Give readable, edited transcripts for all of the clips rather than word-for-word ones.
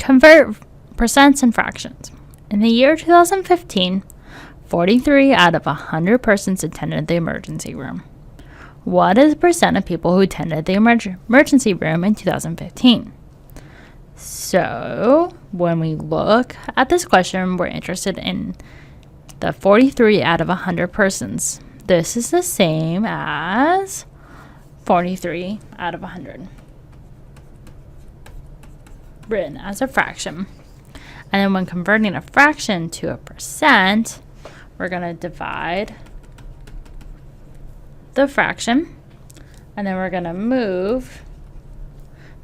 Convert percents and fractions. In the year 2015, 43 out of 100 persons attended the emergency room. What is the percent of people who attended the emergency room in 2015? So, when we look at this question, we're interested in the 43 out of 100 persons. This is the same as 43 out of 100, written as a fraction. And then when converting a fraction to a percent, we're going to divide the fraction, and then we're going to move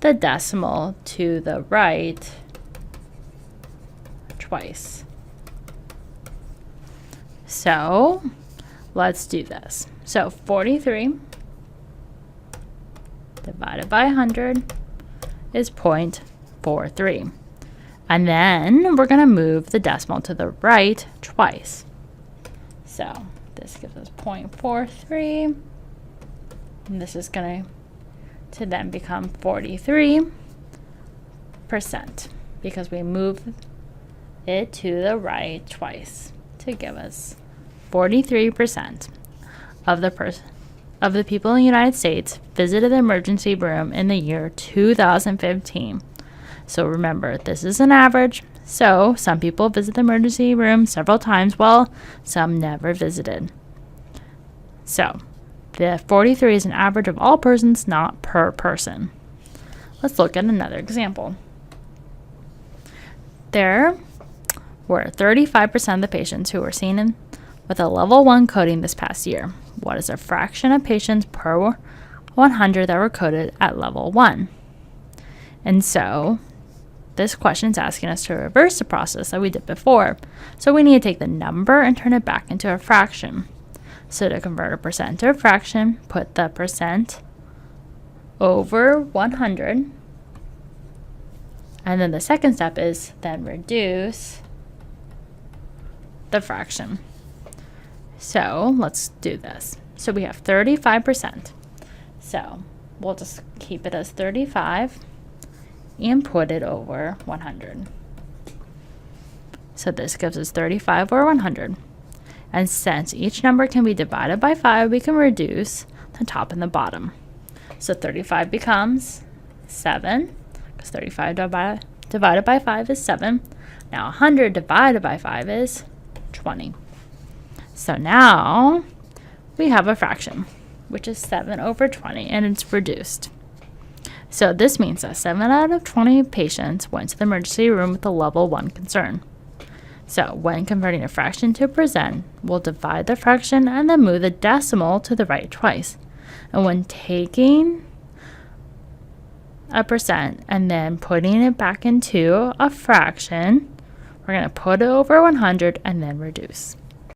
the decimal to the right twice. So let's do this. So 43 divided by 100 is 0.43. And then we're going to move the decimal to the right twice. So this gives us 0.43. And this is going to then become 43% because we move it to the right twice to give us 43% of the people in the United States visited the emergency room in the year 2015. So remember, this is an average. So some people visit the emergency room several times, while some never visited. So the 43 is an average of all persons, not per person. Let's look at another example. There were 35% of the patients who were seen with a level 1 coding this past year. What is a fraction of patients per 100 that were coded at level 1? And so this question is asking us to reverse the process that we did before. So we need to take the number and turn it back into a fraction. So to convert a percent to a fraction, put the percent over 100. And then the second step is then reduce the fraction. So let's do this. So we have 35%. So we'll just keep it as 35 and put it over 100. So this gives us 35 over 100. And since each number can be divided by 5, we can reduce the top and the bottom. So 35 becomes 7, because 35 divided by 5 is 7. Now 100 divided by 5 is 20. So now we have a fraction, which is 7 over 20, and it's reduced. So this means that 7 out of 20 patients went to the emergency room with a level 1 concern. So when converting a fraction to a percent, we'll divide the fraction and then move the decimal to the right twice. And when taking a percent and then putting it back into a fraction, we're going to put it over 100 and then reduce.